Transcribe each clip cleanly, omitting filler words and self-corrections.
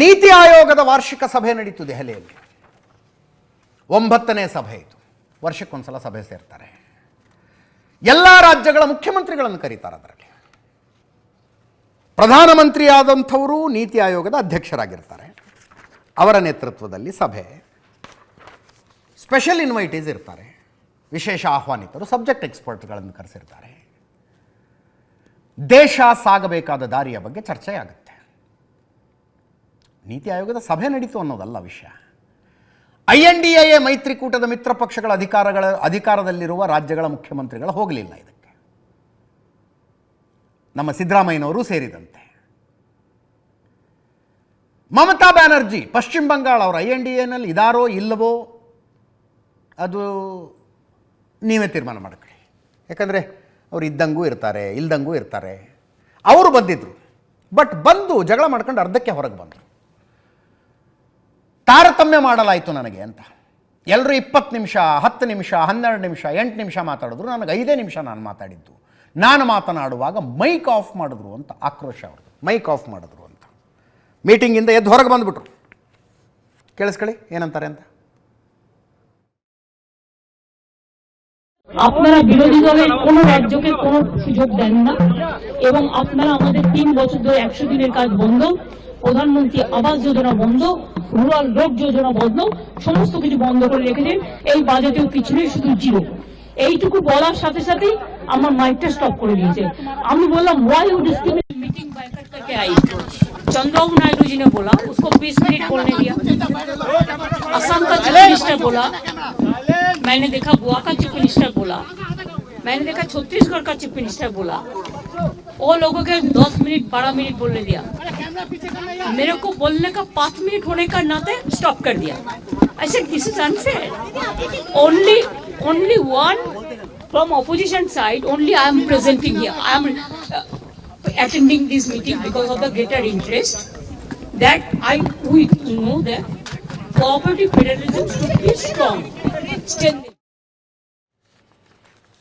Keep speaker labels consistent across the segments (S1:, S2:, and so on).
S1: ನೀತಿ ಆಯೋಗದ ವಾರ್ಷಿಕ ಸಭೆ ನಡೀತು ದೆಹಲಿಯಲ್ಲಿ. 9ನೇ ಸಭೆ ಇದು. ವರ್ಷಕ್ಕೊಂದ್ಸಲ ಸಭೆ ಸೇರ್ತಾರೆ. ಎಲ್ಲ ರಾಜ್ಯಗಳ ಮುಖ್ಯಮಂತ್ರಿಗಳನ್ನು ಕರೀತಾರೆ. ಅದರಲ್ಲಿ ಪ್ರಧಾನಮಂತ್ರಿಯಾದಂಥವರು ನೀತಿ ಆಯೋಗದ ಅಧ್ಯಕ್ಷರಾಗಿರ್ತಾರೆ. ಅವರ ನೇತೃತ್ವದಲ್ಲಿ ಸಭೆ. ಸ್ಪೆಷಲ್ ಇನ್ವೈಟೀಸ್ ಇರ್ತಾರೆ, ವಿಶೇಷ ಆಹ್ವಾನಿತರು, ಸಬ್ಜೆಕ್ಟ್ ಎಕ್ಸ್ಪರ್ಟ್ಗಳನ್ನು ಕರೆಸಿರ್ತಾರೆ. ದೇಶ ಸಾಗಬೇಕಾದ ದಾರಿಯ ಬಗ್ಗೆ ಚರ್ಚೆ ಆಗುತ್ತೆ. ನೀತಿ ಆಯೋಗದ ಸಭೆ ನಡೀತು ಅನ್ನೋದಲ್ಲ ವಿಷಯ. INDA ಮೈತ್ರಿಕೂಟದ ಮಿತ್ರ ಪಕ್ಷಗಳ ಅಧಿಕಾರದಲ್ಲಿರುವ ರಾಜ್ಯಗಳ ಮುಖ್ಯಮಂತ್ರಿಗಳು ಹೋಗಲಿಲ್ಲ ಇದಕ್ಕೆ, ನಮ್ಮ ಸಿದ್ದರಾಮಯ್ಯನವರು ಸೇರಿದಂತೆ. ಮಮತಾ ಬ್ಯಾನರ್ಜಿ ಪಶ್ಚಿಮ ಬಂಗಾಳ ಅವರು INDAನಲ್ಲಿ ಇದಾರೋ ಇಲ್ಲವೋ ಅದು ನೀವೇ ತೀರ್ಮಾನ ಮಾಡ್ಕೊಳ್ಳಿ. ಯಾಕಂದರೆ ಅವರು ಇದ್ದಂಗೂ ಇರ್ತಾರೆ, ಇಲ್ದಂಗೂ ಇರ್ತಾರೆ. ಅವರು ಬಂದಿದ್ದರು, ಬಟ್ ಬಂದು ಜಗಳ ಮಾಡ್ಕೊಂಡು ಅರ್ಧಕ್ಕೆ ಹೊರಗೆ ಬಂದರು. ತಾರತಮ್ಯ ಮಾಡಲಾಯಿತು ನನಗೆ ಅಂತ. ಎಲ್ಲರೂ 20 ನಿಮಿಷ, 10 ನಿಮಿಷ, 12 ನಿಮಿಷ, 8 ನಿಮಿಷ ಮಾತಾಡಿದ್ರು. ನನಗೆ 5 ನಿಮಿಷ ನಾನು ಮಾತಾಡಿದ್ದು. ನಾನು ಮಾತನಾಡುವಾಗ ಮೈಕ್ ಆಫ್ ಮಾಡಿದ್ರು ಅಂತ ಆಕ್ರೋಶ ಅವ್ರದ್ದು. ಮೈಕ್ ಆಫ್ ಮಾಡಿದ್ರು ಅಂತ. ಮೀಟಿಂಗಿಂದ ಎದ್ದು ಹೊರಗೆ ಬಂದುಬಿಟ್ರು. ಕೇಳಿಸ್ಕೊಳ್ಳಿ ಏನಂತಾರೆ ಅಂತ.
S2: আপনারা বিরোধী দলের কোন রাজ্যকে কোন সুযোগ দেন না এবং আপনারা আমাদের 3 বছর ধরে 100 দিনের কাজ বন্ধ, প্রধানমন্ত্রী আবাস যোজনা বন্ধ, রুরাল রোড যোজনা বন্ধ, সমস্ত কিছু বন্ধ করে রেখেছেন। এই বাজেটেও কিছু নেই, শুধু জিরো। এইটুকু বলার সাথে সাথেই আমার মাইকটা স্টপ করে দিয়েছে। আমি বললাম why you discriminate, meeting boycott करके आई। चंद्रबाबू नायडू जी ने बोला, उसको 20 मिनट बोलने दिया। असम का चीफ मिनिस्टर बोला, मैंने देखा गोवा का चीफ मिनिस्टर बोला, मैंने देखा छत्तीसगढ़ का चीफ मिनिस्टर बोला। वो लोगों के 10 मिनट 12 मिनट बोलने दिया। मेरे को बोलने का 5 मिनट होने का नाते स्टॉप कर दिया। I said this is unfair. Only one from opposition side. Only I am presenting here. I am attending this meeting because of the greater interest that we know that cooperative federalism should be strong.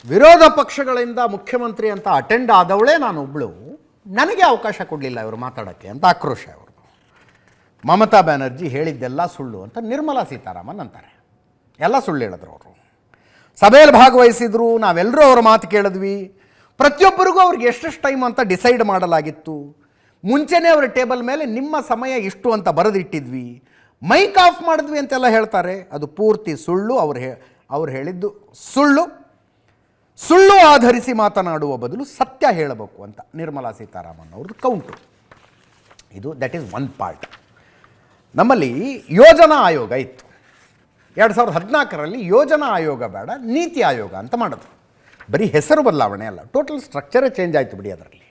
S1: ವಿರೋಧ ಪಕ್ಷಗಳಿಂದ ಮುಖ್ಯಮಂತ್ರಿ ಅಂತ attend ಆದವಳೇ ನಾನು ಒಬ್ಬಳು, ನನಗೆ ಅವಕಾಶ ಕೊಡಲಿಲ್ಲ ಇವರು ಮಾತಾಡೋಕ್ಕೆ ಅಂತ ಆಕ್ರೋಶ ಅವ್ರದ್ದು. ಮಮತಾ ಬ್ಯಾನರ್ಜಿ ಹೇಳಿದ್ದೆಲ್ಲ ಸುಳ್ಳು ಅಂತ ನಿರ್ಮಲಾ ಸೀತಾರಾಮನ್ ಅಂತಾರೆ. ಎಲ್ಲ ಸುಳ್ಳು ಹೇಳಿದ್ರು ಅವರು. ಸಭೆಯಲ್ಲಿ ಭಾಗವಹಿಸಿದ್ರು, ನಾವೆಲ್ಲರೂ ಅವ್ರ ಮಾತು ಕೇಳಿದ್ವಿ. ಪ್ರತಿಯೊಬ್ಬರಿಗೂ ಅವ್ರಿಗೆ ಎಷ್ಟೆಷ್ಟು ಟೈಮ್ ಅಂತ ಡಿಸೈಡ್ ಮಾಡಲಾಗಿತ್ತು. ಮುಂಚೆನೇ ಅವರ ಟೇಬಲ್ ಮೇಲೆ ನಿಮ್ಮ ಸಮಯ ಇಷ್ಟು ಅಂತ ಬರೆದಿಟ್ಟಿದ್ವಿ. ಮೈಕ್ ಆಫ್ ಮಾಡಿದ್ವಿ ಅಂತೆಲ್ಲ ಹೇಳ್ತಾರೆ. ಅದು ಪೂರ್ತಿ ಸುಳ್ಳು. ಅವ್ರು ಹೇಳಿದ್ದು ಸುಳ್ಳು ಆಧರಿಸಿ ಮಾತನಾಡುವ ಬದಲು ಸತ್ಯ ಹೇಳಬೇಕು ಅಂತ ನಿರ್ಮಲಾ ಸೀತಾರಾಮನ್ ಅವ್ರದ್ದು ಕೌಂಟು. ಇದು ದಟ್ ಈಸ್ ಒನ್ ಪಾರ್ಟ್. ನಮ್ಮಲ್ಲಿ ಯೋಜನಾ ಆಯೋಗ ಇತ್ತು. 2014ರಲ್ಲಿ ಯೋಜನಾ ಆಯೋಗ ಬೇಡ, ನೀತಿ ಆಯೋಗ ಅಂತ ಮಾಡಿದ್ರು. ಬರೀ ಹೆಸರು ಬದಲಾವಣೆ ಅಲ್ಲ, ಟೋಟಲ್ ಸ್ಟ್ರಕ್ಚರೇ ಚೇಂಜ್ ಆಯಿತು ಬಿಡಿ. ಅದರಲ್ಲಿ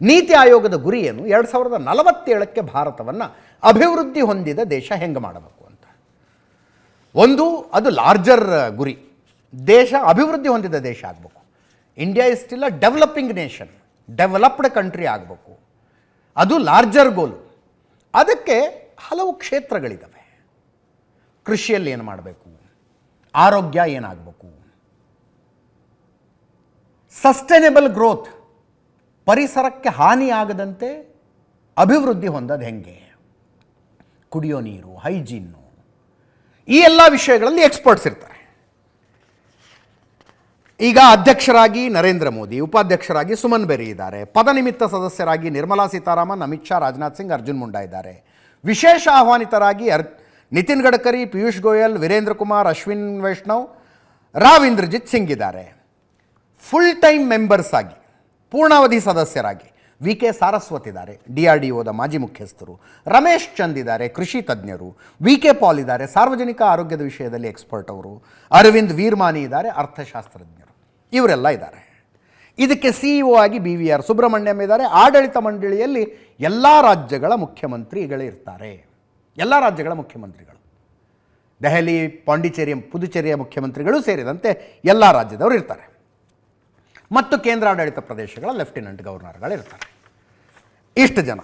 S1: ನೀತಿ ಆಯೋಗದ ಗುರಿ ಏನು? 2047ಕ್ಕೆ ಭಾರತವನ್ನು ಅಭಿವೃದ್ಧಿ ಹೊಂದಿದ ದೇಶ ಹೆಂಗೆ ಮಾಡಬೇಕು ಅಂತ. ಅದು ಲಾರ್ಜರ್ ಗುರಿ. ದೇಶ ಅಭಿವೃದ್ಧಿ ಹೊಂದಿದ ದೇಶ ಆಗಬೇಕು. India is still a developing nation, developed country ಆಗಬೇಕು. ಅದು ಲಾರ್ಜರ್ ಗೋಲು. ಅದಕ್ಕೆ ಹಲವು ಕ್ಷೇತ್ರಗಳಿದ್ದಾವೆ. ಕೃಷಿಯಲ್ಲಿ ಏನು ಮಾಡಬೇಕು, ಆರೋಗ್ಯ ಏನಾಗಬೇಕು, ಸಸ್ಟೈನೇಬಲ್ ಗ್ರೋತ್, ಪರಿಸರಕ್ಕೆ ಹಾನಿಯಾಗದಂತೆ ಅಭಿವೃದ್ಧಿ ಹೊಂದೋದು ಹೆಂಗೆ, ಕುಡಿಯೋ ನೀರು, ಹೈಜೀನು, ಈ ಎಲ್ಲ ವಿಷಯಗಳಲ್ಲಿ ಎಕ್ಸ್ಪರ್ಟ್ಸ್ ಇರ್ತಾರೆ. ಈಗ ಅಧ್ಯಕ್ಷರಾಗಿ ನರೇಂದ್ರ ಮೋದಿ, ಉಪಾಧ್ಯಕ್ಷರಾಗಿ ಸುಮನ್ ಬೆರಿ ಇದ್ದಾರೆ. ಪದನಿಮಿತ್ತ ಸದಸ್ಯರಾಗಿ ನಿರ್ಮಲಾ ಸೀತಾರಾಮನ್, ಅಮಿತ್ ಶಾ, ರಾಜನಾಥ್ ಸಿಂಗ್, ಅರ್ಜುನ್ ಮುಂಡಾ ಇದ್ದಾರೆ. ವಿಶೇಷ ಆಹ್ವಾನಿತರಾಗಿ ನಿತಿನ್ ಗಡ್ಕರಿ, ಪಿಯೂಷ್ ಗೋಯಲ್, ವೀರೇಂದ್ರ ಕುಮಾರ್, ಅಶ್ವಿನ್ ವೈಷ್ಣವ್, ರಾವ್ ಇಂದ್ರಜಿತ್ ಸಿಂಗ್ ಇದ್ದಾರೆ. ಫುಲ್ ಟೈಮ್ ಮೆಂಬರ್ಸ್ ಆಗಿ, ಪೂರ್ಣಾವಧಿ ಸದಸ್ಯರಾಗಿ VK ಸಾರಸ್ವತ್ ಇದ್ದಾರೆ, DRDOದ ಮಾಜಿ ಮುಖ್ಯಸ್ಥರು. ರಮೇಶ್ ಚಂದ್ ಇದ್ದಾರೆ, ಕೃಷಿ ತಜ್ಞರು. VK ಪಾಲ್ ಇದ್ದಾರೆ, ಸಾರ್ವಜನಿಕ ಆರೋಗ್ಯದ ವಿಷಯದಲ್ಲಿ ಎಕ್ಸ್ಪರ್ಟ್ ಅವರು. ಅರವಿಂದ್ ವೀರ್ಮಾನಿ ಇದ್ದಾರೆ, ಅರ್ಥಶಾಸ್ತ್ರಜ್ಞರು. ಇವರೆಲ್ಲ ಇದ್ದಾರೆ. ಇದಕ್ಕೆ CEO ಆಗಿ BVR ಸುಬ್ರಹ್ಮಣ್ಯಂ ಇದ್ದಾರೆ. ಆಡಳಿತ ಮಂಡಳಿಯಲ್ಲಿ ಎಲ್ಲ ರಾಜ್ಯಗಳ ಮುಖ್ಯಮಂತ್ರಿಗಳಿರ್ತಾರೆ. ಎಲ್ಲ ರಾಜ್ಯಗಳ ಮುಖ್ಯಮಂತ್ರಿಗಳು, ದೆಹಲಿ, ಪಾಂಡಿಚೇರಿ, ಪುದುಚೇರಿಯ ಮುಖ್ಯಮಂತ್ರಿಗಳು ಸೇರಿದಂತೆ ಎಲ್ಲ ರಾಜ್ಯದವರು ಇರ್ತಾರೆ. ಮತ್ತು ಕೇಂದ್ರಾಡಳಿತ ಪ್ರದೇಶಗಳ ಲೆಫ್ಟಿನೆಂಟ್ ಗವರ್ನರ್ಗಳಿರ್ತಾರೆ. ಇಷ್ಟು ಜನ.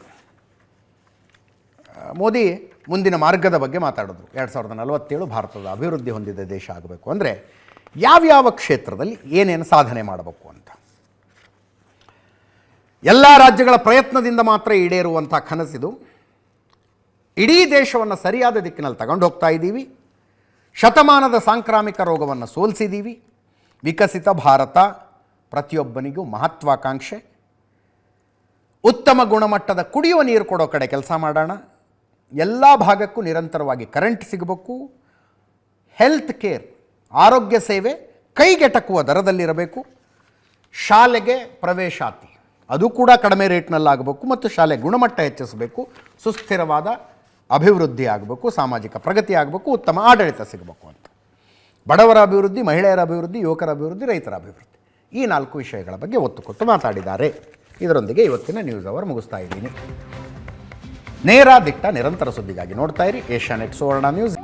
S1: ಮೋದಿ ಮುಂದಿನ ಮಾರ್ಗದ ಬಗ್ಗೆ ಮಾತಾಡಿದ್ರು. 2047 ಭಾರತದ ಅಭಿವೃದ್ಧಿ ಹೊಂದಿದ ದೇಶ ಆಗಬೇಕು ಅಂದರೆ ಯಾವ್ಯಾವ ಕ್ಷೇತ್ರದಲ್ಲಿ ಏನೇನು ಸಾಧನೆ ಮಾಡಬೇಕು ಅಂತ. ಎಲ್ಲ ರಾಜ್ಯಗಳ ಪ್ರಯತ್ನದಿಂದ ಮಾತ್ರ ಈಡೇರುವಂಥ ಕನಸಿದು. ಇಡೀ ದೇಶವನ್ನು ಸರಿಯಾದ ದಿಕ್ಕಿನಲ್ಲಿ ತಗೊಂಡು ಹೋಗ್ತಾ ಇದ್ದೀವಿ. ಶತಮಾನದ ಸಾಂಕ್ರಾಮಿಕ ರೋಗವನ್ನು ಸೋಲಿಸಿದ್ದೀವಿ. ವಿಕಸಿತ ಭಾರತ ಪ್ರತಿಯೊಬ್ಬನಿಗೂ ಮಹತ್ವಾಕಾಂಕ್ಷೆ. ಉತ್ತಮ ಗುಣಮಟ್ಟದ ಕುಡಿಯುವ ನೀರು ಕೊಡೋ ಕಡೆ ಕೆಲಸ ಮಾಡೋಣ. ಎಲ್ಲ ಭಾಗಕ್ಕೂ ನಿರಂತರವಾಗಿ ಕರೆಂಟ್ ಸಿಗಬೇಕು. ಹೆಲ್ತ್ ಕೇರ್, ಆರೋಗ್ಯ ಸೇವೆ ಕೈಗೆಟಕುವ ದರದಲ್ಲಿರಬೇಕು. ಶಾಲೆಗೆ ಪ್ರವೇಶಾತಿ ಅದು ಕೂಡ ಕಡಿಮೆ ರೇಟ್ನಲ್ಲಾಗಬೇಕು ಮತ್ತು ಶಾಲೆ ಗುಣಮಟ್ಟ ಹೆಚ್ಚಿಸಬೇಕು. ಸುಸ್ಥಿರವಾದ ಅಭಿವೃದ್ಧಿ ಆಗಬೇಕು, ಸಾಮಾಜಿಕ ಪ್ರಗತಿ ಆಗಬೇಕು, ಉತ್ತಮ ಆಡಳಿತ ಸಿಗಬೇಕು ಅಂತ. ಬಡವರ ಅಭಿವೃದ್ಧಿ, ಮಹಿಳೆಯರ ಅಭಿವೃದ್ಧಿ, ಯುವಕರ ಅಭಿವೃದ್ಧಿ, ರೈತರ ಅಭಿವೃದ್ಧಿ, ಈ 4 ವಿಷಯಗಳ ಬಗ್ಗೆ ಒತ್ತು ಕೊಟ್ಟು ಮಾತಾಡಿದ್ದಾರೆ. ಇದರೊಂದಿಗೆ ಇವತ್ತಿನ ನ್ಯೂಸ್ ಅವರ್ ಮುಗಿಸ್ತಾ ಇದ್ದೀನಿ. ನೇರ ದಿಟ್ಟ ನಿರಂತರ ಸುದ್ದಿಗಾಗಿ ನೋಡ್ತಾ ಇರಿ ಏಷ್ಯಾನೆಟ್ ಸುವರ್ಣ ನ್ಯೂಸ್.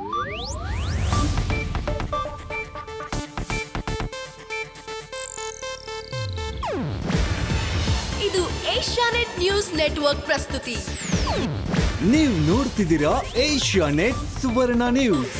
S3: ಇದು ಏಷ್ಯಾನೆಟ್ ನ್ಯೂಸ್ ನೆಟ್ವರ್ಕ್ ಪ್ರಸ್ತುತಿ.
S4: ನೀವು ನೋಡ್ತಿದ್ದೀರಾ ಏಷ್ಯಾನೆಟ್ ಸುವರ್ಣ ನ್ಯೂಸ್.